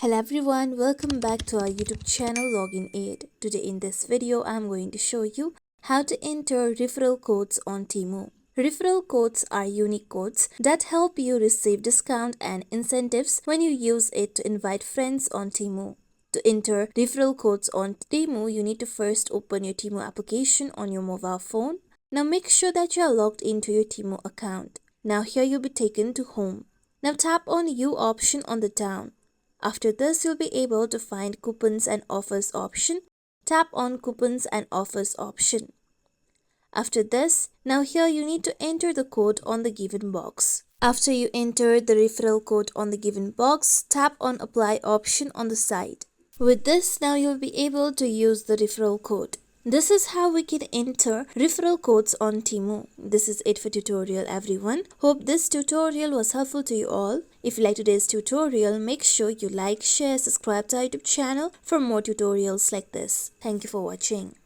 Hello everyone, welcome back to our YouTube channel Login Aid. Today in this video, I'm going to show you how to enter referral codes on Temu. Referral codes are unique codes that help you receive discount and incentives when you use it to invite friends on Temu. To enter referral codes on Temu, you need to first open your Temu application on your mobile phone. Now make sure that you are logged into your Temu account. Now here you'll be taken to Home. Now tap on You option on the down. After this, you'll be able to find Coupons and Offers option. Tap on Coupons and Offers option. After this, now here you need to enter the code on the given box. After you enter the referral code on the given box, tap on Apply option on the side. With this, now you'll be able to use the referral code. This is how we can enter referral codes on Temu. This is it for tutorial everyone. Hope this tutorial was helpful to you all. If you like today's tutorial, make sure you like, share, subscribe to our YouTube channel for more tutorials like this. Thank you for watching.